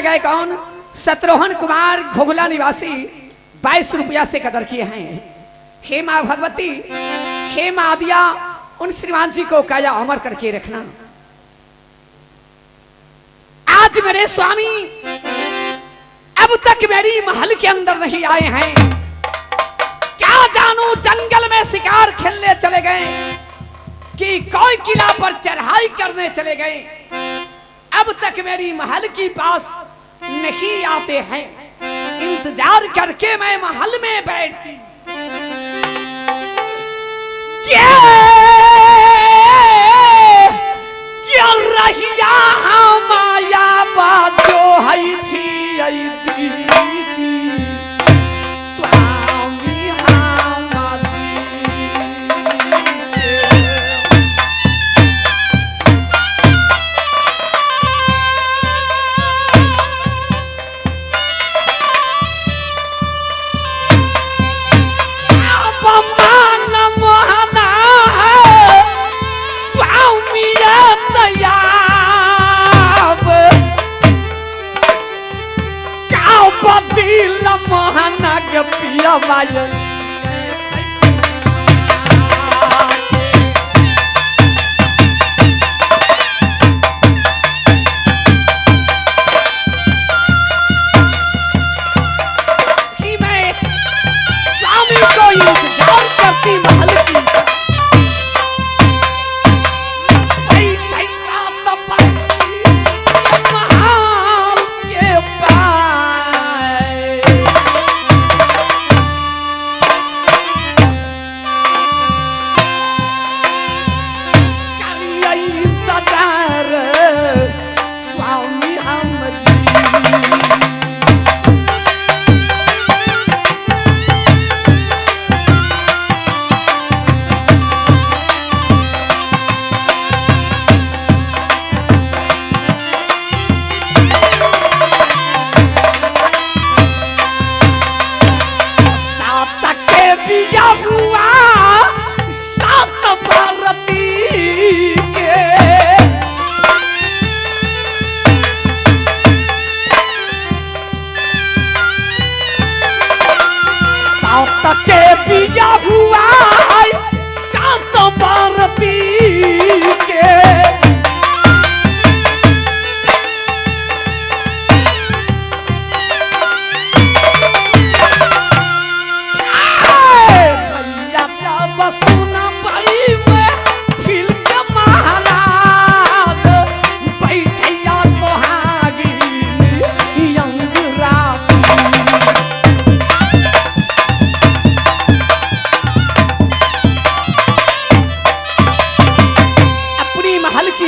गए कौन? शत्रुघ्न कुमार घोगला निवासी 22 रुपया से कदर किए हैं। हे माँ भगवती, हे माँ आदिया, उन श्रीमान जी को काया अमर करके रखना। आज मेरे स्वामी अब तक मेरी महल के अंदर नहीं आए हैं। क्या जानू जंगल में शिकार खेलने चले गए कि कोई किला पर चढ़ाई करने चले गए। अब तक मेरी महल के पास नहीं आते हैं। इंतजार करके मैं महल में बैठती। क्या रहिया माया बात जो है थी पिया माया मैं स्वामी को इंतजार करती महल की।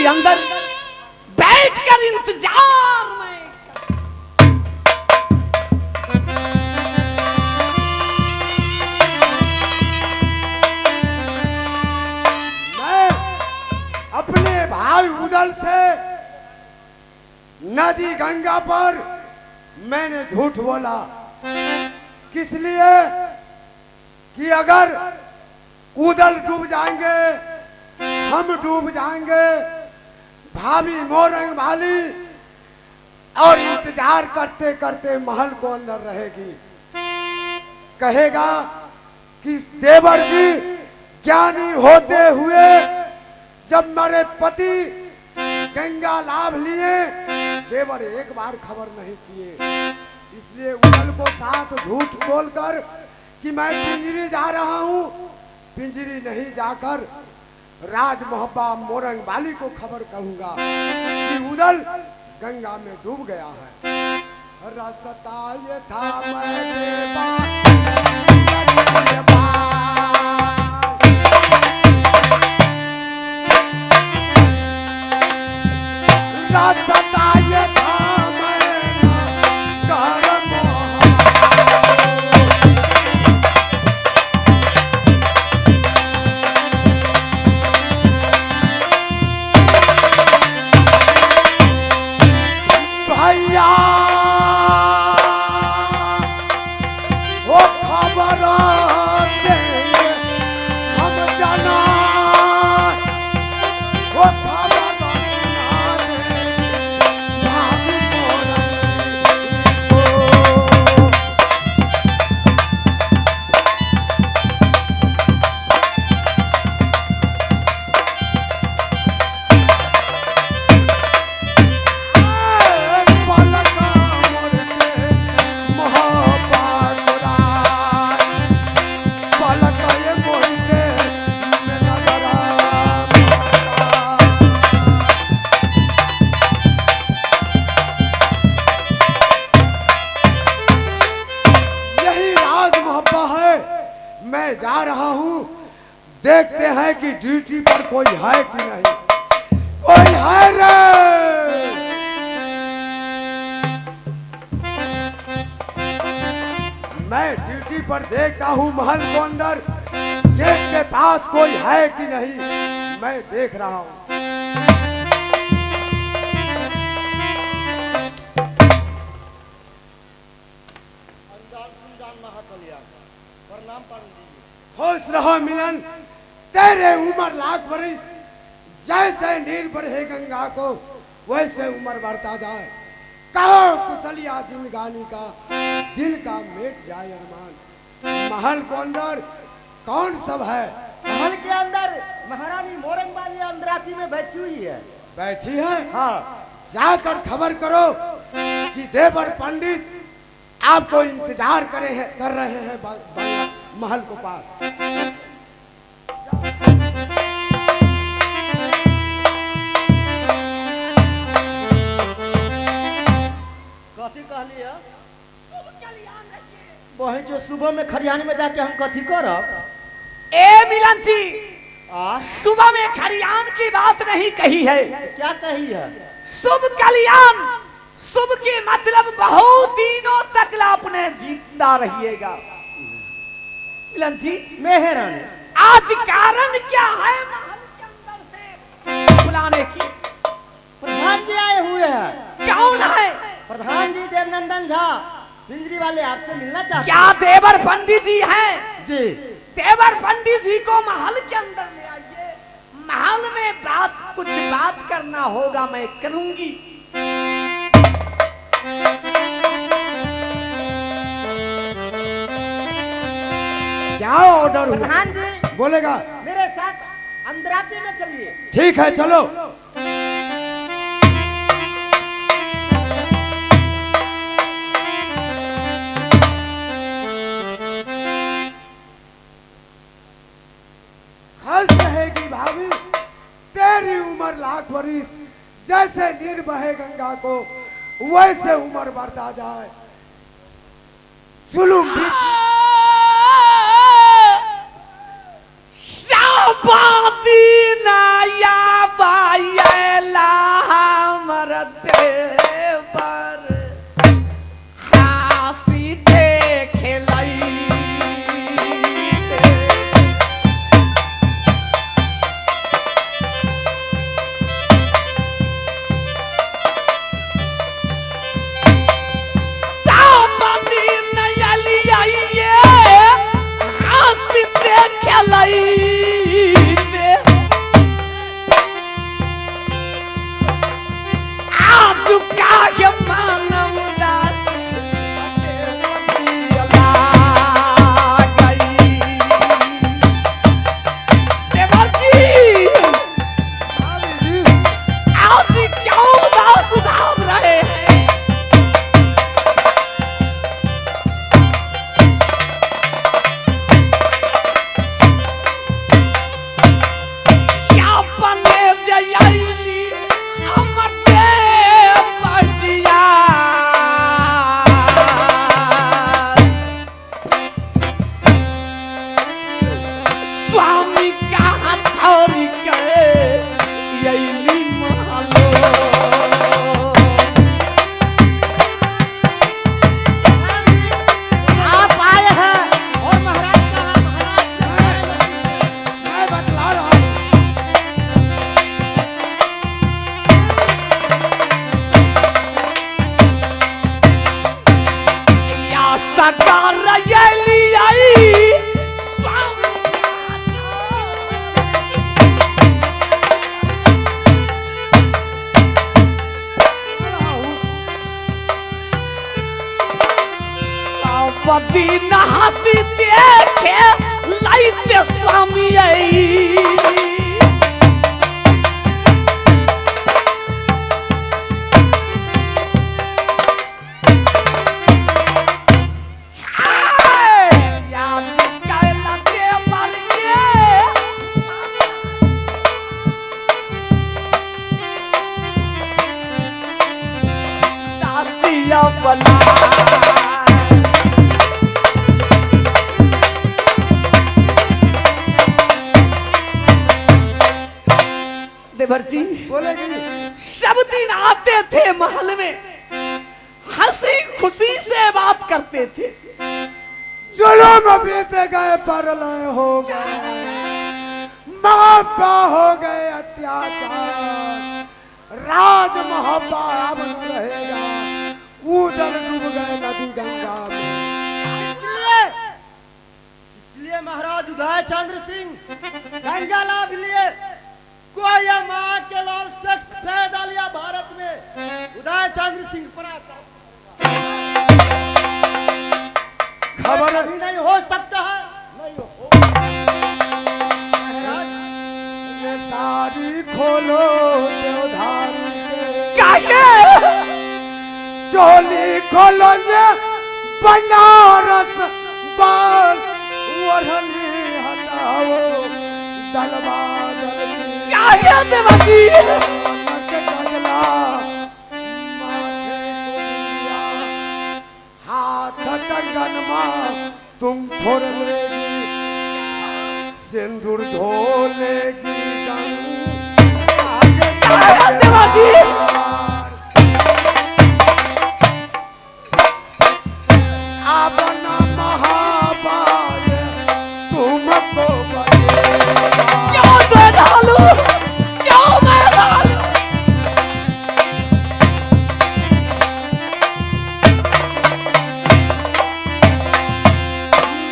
अंदर बैठकर इंतजार में मैं अपने भाई उदल से नदी गंगा पर मैंने झूठ बोला। किस लिए? कि अगर उदल डूब जाएंगे, हम डूब जाएंगे, भाभी मोरंग वाली और इंतजार करते करते महल को अंदर रहेगी। कहेगा कि देवर जी ज्ञानी होते हुए जब मेरे पति गंगा लाभ लिए, देवर एक बार खबर नहीं किए। इसलिए उदल को साथ झूठ बोलकर कि मैं पिंजरी जा रहा हूं, पिंजरी नहीं जाकर राज मोहब्बा मोरंग वाली को खबर कहूंगा कि उदल गंगा में डूब गया है। रसता ये था रसता ये था रहा हूँ, देखते हैं कि ड्यूटी पर कोई है कि नहीं। कोई है रे? मैं ड्यूटी पर देखता हूँ महल के अंदर, गेट के पास कोई है कि नहीं, मैं देख रहा हूँ। खुश रहो मिलन, तेरे उम्र लाख बरिस, जैसे नीर बढ़े गंगा को वैसे उम्र बढ़ता जाए। कहो कुशलिया जिंदगानी का, दिल का मिट जाए अरमान। महल के अंदर कौन सब है? महल के अंदर महारानी मोरंग वाली अंदरासी में बैठी हुई है। बैठी है? हाँ। जाकर खबर करो कि देवर पंडित आपको इंतजार कर रहे हैं महल के पास। कथी कहली है? वही जो सुबह में खरियानी में जाके हम कथी करब? ए मिलन जी, सुबह में खरियान की बात नहीं कही है। क्या कही है? शुभ कल्याण। शुभ के मतलब बहुत दिनों तक आपने जिंदा रहिएगा। मिलन जी, मेहरानी, आज कारण क्या है महल के अंदर से बुलाने की? प्रधान जी आए हुए हैं। कौन है? प्रधान जी देवनंदन झा, पिंजरी वाले आपसे मिलना चाहते क्या देवर पंडित जी हैं? जी। देवर पंडित जी को महल के अंदर ले आइए। महल में कुछ बात करना होगा, मैं करूंगी। क्या ऑर्डर हुआ? प्रधान जी बोलेगा। मेरे साथ अंदराती में चलिए। ठीक है, चलो। खुश रहेगी भाभी, तेरी उम्र लाख बरिस, जैसे नीर बहे गंगा को वैसे उम्र बढ़ता जाए। जुलूम भी शाबादी नाया बायला मरते पर हासी देखे लई। दीन हसी देखे लाइते स्वामी देवर जी, बोलेगी सब दिन आते थे महल में, हंसी खुशी से बात करते थे। जुल्म बीते गए, परलय हो गए, महापा हो गए अत्याचार, राज महापा अब न रहेगा, उधर डूब गए नदी गंगा में। इसलिए महाराज उदय चंद्र सिंह गंगा लाभ लिए, कोई माँ के लाल शख्स पैदा लिया भारत में, उदय चंद्र सिंह पर खबर भी नहीं हो सकता है, नहीं हो। ये सारी खोलो देवधारी काहे? चोली खोलो ये बनारस बाल, ओढ़नी हटाओ दलवार क्या है देवर जी? हाथ कंगन मां तुम फोड़ लेगी, सिंदूर धो लेगी देवर जी, अपना महाबाज तुमको बचेगा। क्यों मैं डालू, क्यों मैं डालू?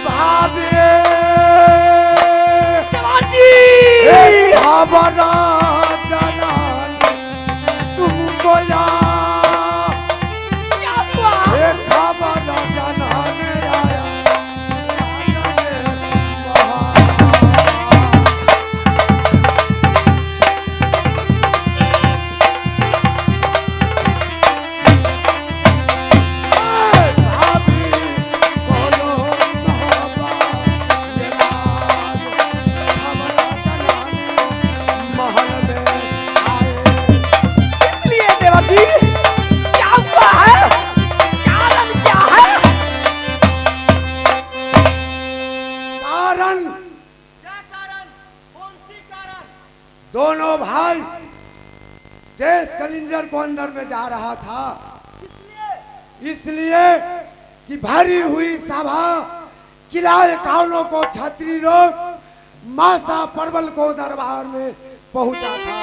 भाभी देवर जी, खबरा जना तुमको या क्या हुआ? खबरा जनाने आया भाभी बोलो महल में आए। इसलिए देवर जी, क्या हुआ है? कारण क्या है? कारण क्या कारण, कौन सी कारण? दोनों भाई देश कलिंजर को अंदर में जा रहा था, इसलिए कि भरी हुई सभा किलाए कावलों को छतरी रोक मासा परवल को दरबार में पहुंचा था,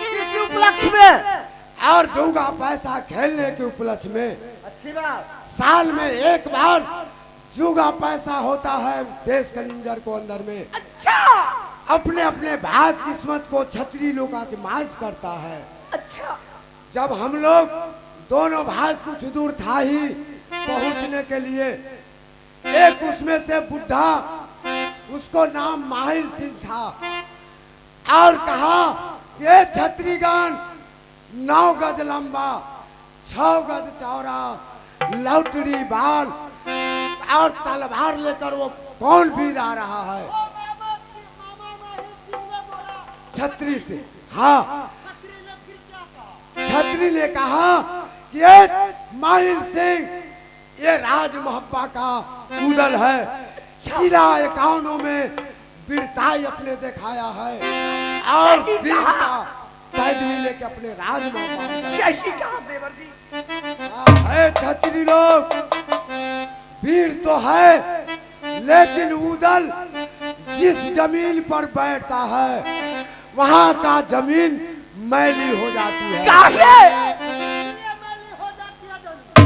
किस उपलक्ष्य में? और जोगा पैसा खेलने के उपलक्ष्य में। अच्छी बात। साल में एक बार जुगा पैसा होता है देश कलिंजर को अंदर में। अच्छा अपने अपने भाग किस्मत को छतरी लोग आजमाइश करता है। अच्छा, जब हम लोग दोनों भाई कुछ दूर था ही पहुंचने के लिए, एक उसमें से बुढ़ा, उसको नाम माहिल सिंह था, और कहा ये छतरीगण 9 गज लंबा, 6 गज चौड़ा, लौटड़ी बाल और तलवार लेकर वो कौन वीर आ रहा है? छतरी से। हाँ, छतरी ने कहा कि ये माहिल सिंह ये राज मोहब्बा का उदल है, किला एकाउनों में वीरताई अपने दिखाया है, और वीरता पैदवी लेके अपने राज मोहब्बा यही कहा देवर जी। है। छतरी लोग वीर तो है, लेकिन उदल जिस जमीन पर बैठता है वहां का जमीन मैली हो जाती है। काहे?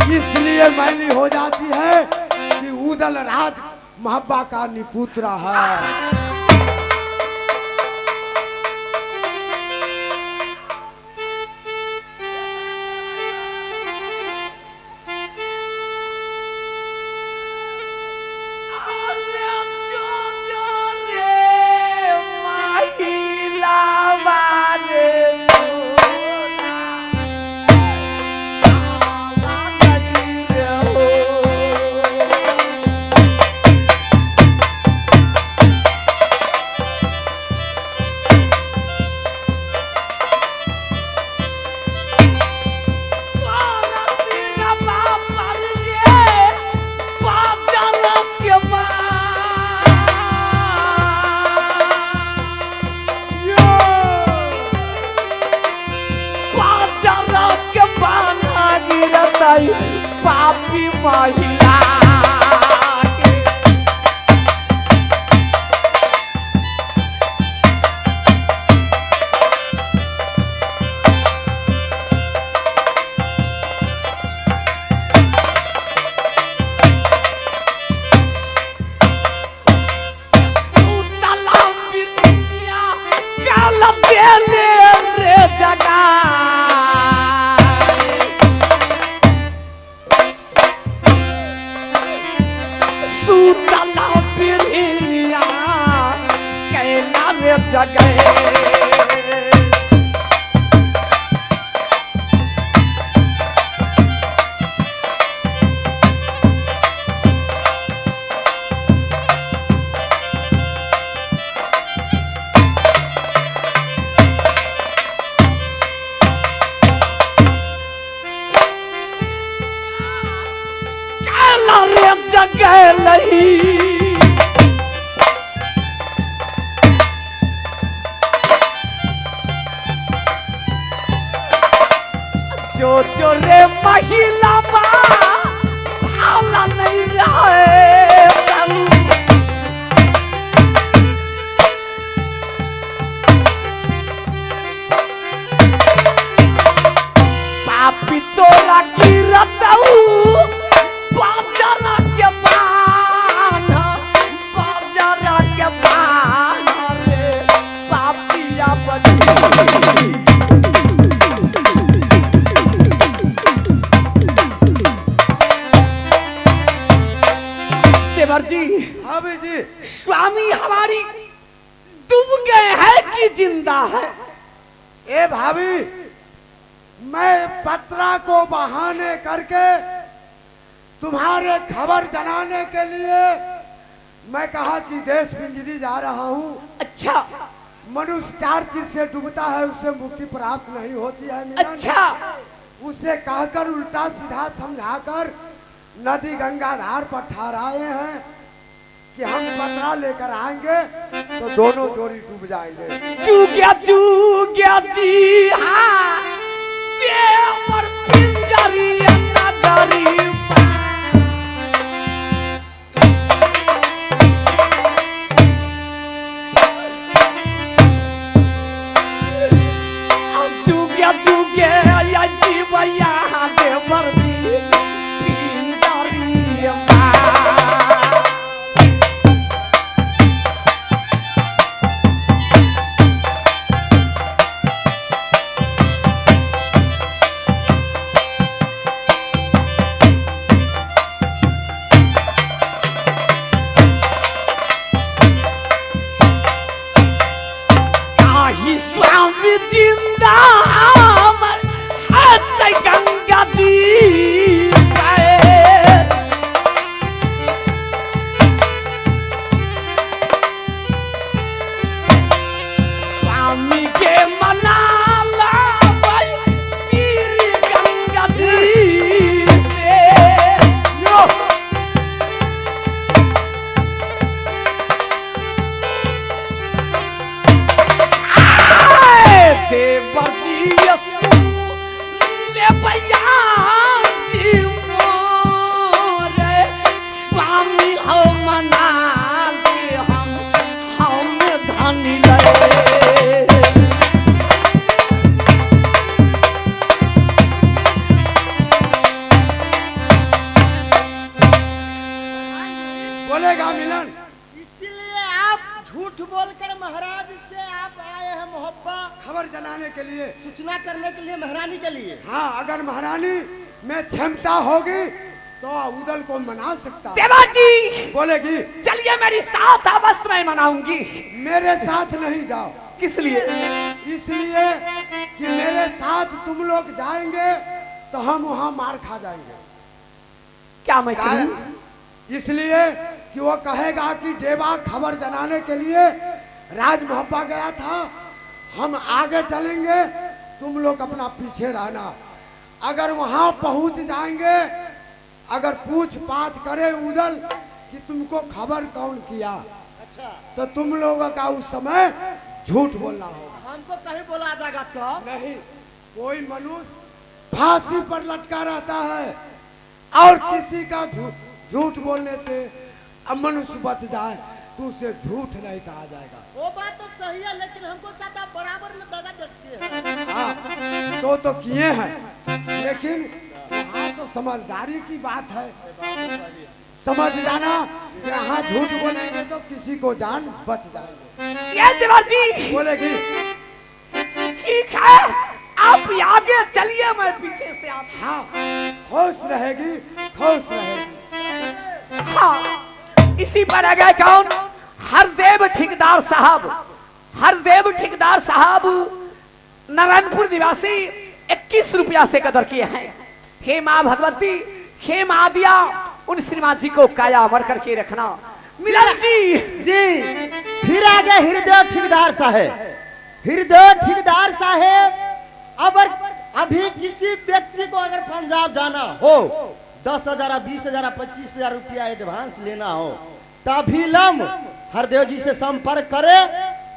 इसलिए मैली हो जाती है कि उदल राज महब्बा का निपुत्रा है। रही पापी महिला के। जो रे महिला भाला नहीं रहे पापी तोरा गिरत बाजारा के बान रे पापिया बची। जी हाँ भाई जी, स्वामी हमारी डूब गए हैं कि जिंदा है? ए भाभी, मैं पत्रा को बहाने करके तुम्हारे खबर जनाने के लिए मैं कहा कि देश पिंजरी जा रहा हूँ। अच्छा, मनुष्य 4 चीज से डूबता है, उससे मुक्ति प्राप्त नहीं होती है मिलन। अच्छा, उसे कहकर उल्टा सीधा समझाकर नदी गंगा धार पर ठहराए हैं कि हम पत्रा लेकर आएंगे तो दोनों जोड़ी डूब जाएंगे। चूग्या जी हाँ, देवर पिंजरी नगरी चूग्या जी भैया देवर स्वामी जिंदा है गंगा जी स्वामी के मना गंगा जी से देवर जी ले भैया जी मोरे स्वामी हो मना दे हम धनी ले। बोलेगा मिलन, इसीलिए आप झूठ बोलकर महाराज से आप आए हैं मोहब्बत खबर जलाने के लिए, सूचना करने के लिए, महारानी के लिए। हाँ, अगर महारानी में क्षमता होगी तो उदल को मना सकता। देवर जी बोलेगी, चलिए मेरी साथ अवश्य मैं मनाऊंगी। मेरे साथ नहीं जाओ। किस लिए? इसलिए कि मेरे साथ तुम लोग जाएंगे तो हम वहां मार खा जाएंगे। क्या मैं करूं? इसलिए कि वो कहेगा कि देवा खबर जनाने के लिए राज मोहब्बा गया था, हम आगे चलेंगे, तुम लोग अपना पीछे रहना। अगर वहां पहुंच जाएंगे, अगर पूछ पाछ करे उदल कि तुमको खबर कौन किया, अच्छा, तो तुम लोगों का उस समय झूठ बोलना होगा। हमको कहीं बोला जाएगा तो नहीं, कोई मनुष्य फांसी पर लटका रहता है और किसी का झूठ बोलने से मनुष्य बच जाए तो उसे झूठ नहीं कहा जाएगा। वो बात तो सही है, लेकिन हमको सदा बराबर में दादा करती है। हाँ तो किए हैं, लेकिन यहाँ तो समझदारी की बात है। समझ जाना, यहाँ झूठ बोलेंगे तो किसी को जान बच जाएगी। ये देवर जी बोलेगी ठीक है, आप आगे चलिए, मैं पीछे से आप। हाँ, खुश रहेगी, खुश रहेगी। हाँ, इसी पर आ गए कौन? हरदेव ठेकेदार साहब। हरदेव ठेकेदार साहब नारायणपुर निवासी 21 रुपया से कदर किए हैं। हे माँ भगवती, हे माँ दिया, उन श्रीमान जी को काया अमर करके रखना। मिलन जी जी फिर आ गए हृदय ठेकेदार साहेब। हृदय ठेकेदार साहेब, अगर अभी किसी व्यक्ति को अगर पंजाब जाना हो, 10,000, 20,000, 25,000 रुपया एडवांस लेना हो, तभी लम हरदेव जी से संपर्क करे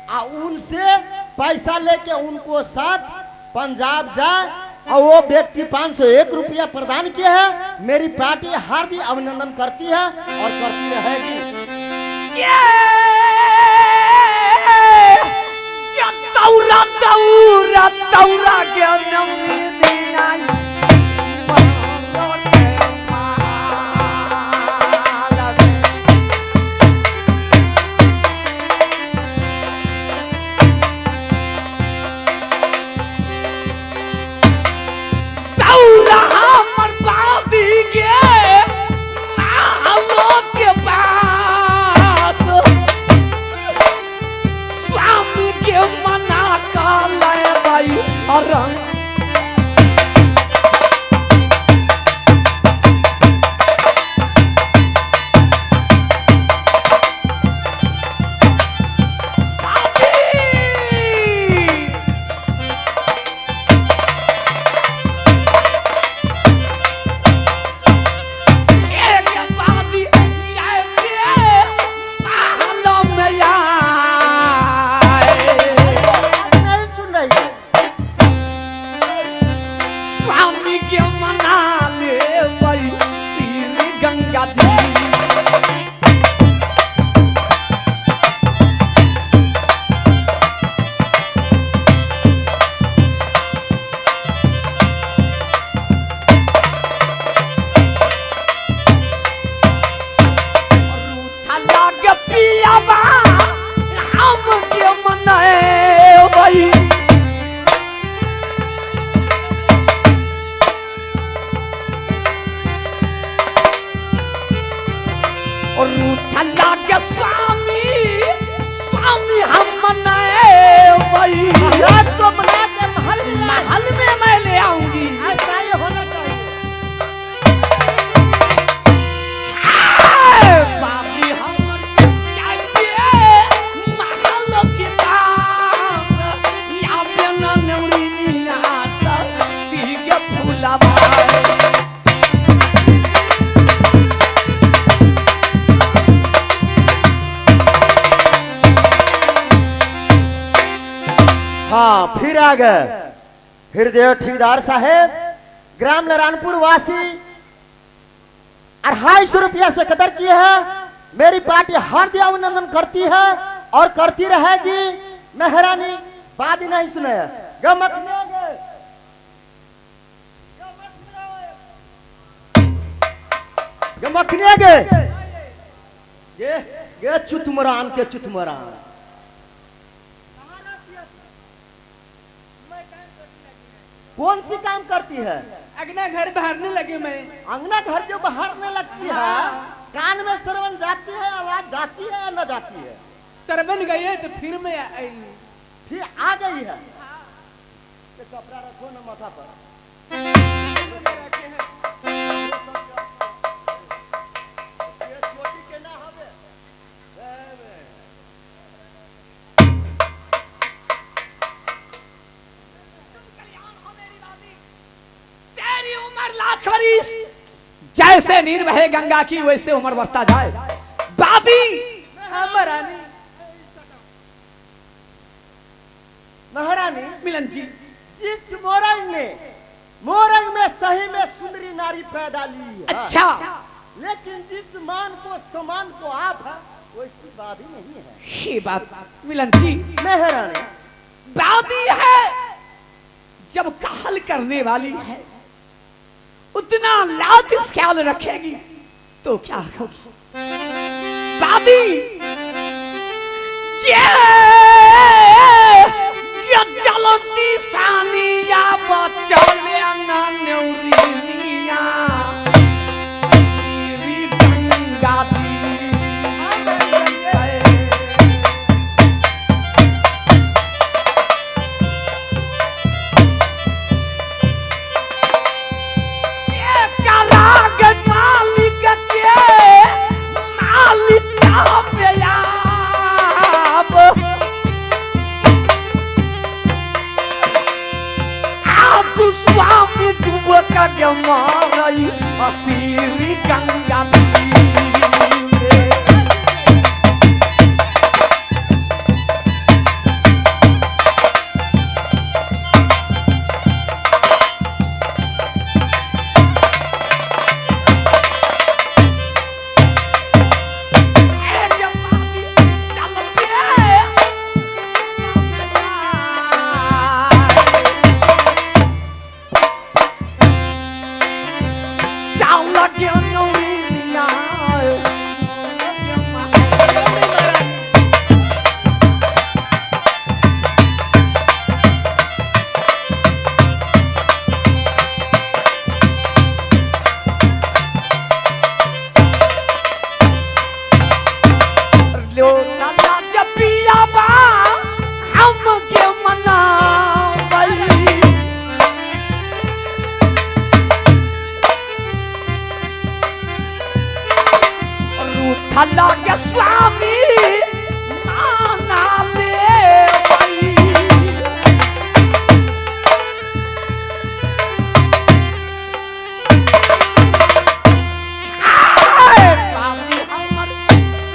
और उनसे पैसा लेके उनको साथ पंजाब जाए और वो व्यक्ति 501 रुपया प्रदान किया है। मेरी पार्टी हार्दिक अभिनंदन करती है और करती रहेगी। तौरा तौरा तौरा ज्ञानम देना हाँ, फिर आ गए हृदय ठेकेदार साहेब, ग्राम नारायणपुर वासी 250 रुपया से कदर किए है। मेरी पार्टी हार्दिक अभिनंदन करती है और करती रहेगी। मेहरानी बात ही नहीं सुने, गमखने गे चुतमरान के चुतमरान। कौन सी काम करती है? अंगना घर बहारने लगे मैं। अंगना घर जो बहारने लगती है, कान में सरवन जाती है, आवाज जाती है या न जाती है? सरवन गए तो फिर मैं आई, फिर आ गई है। ये कपड़ा रखो ना माथा पर। ये छोटी के ना हवे। तेरी उम्र लाख वरिस, जैसे नीर बहे गंगा की वैसे उम्र बढ़ता जाए। दादी महारानी महारानी मिलन जी, जिस मोरंग पैदा ली है। अच्छा, लेकिन जिस मान को समान को आप है वैसी बात ही नहीं है। ये बात मिलन जी मेहरानी बादी है, जब कहल करने वाली है उतना लाज ख्याल रखेगी तो क्या होगी दादी। ये चलती सानिया बचले ना नेउरिया मेरी गंगा दी। मारई असीरी गंगा अल्लाह के स्वामी माना ले भाई। स्वामी हमर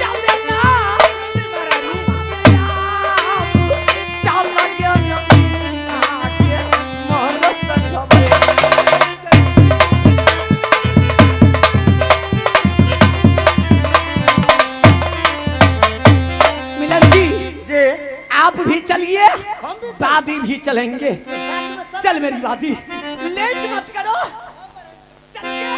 चले ना चल गया के महरस आप भी चलिए, दादी भी चलेंगे। चल मेरी दादी, लेट मत करो, चलिए।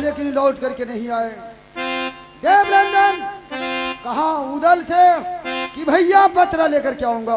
लेकिन लौट करके नहीं आए। देवनंदन कहा उदल से कि भैया पत्र लेकर के आऊंगा।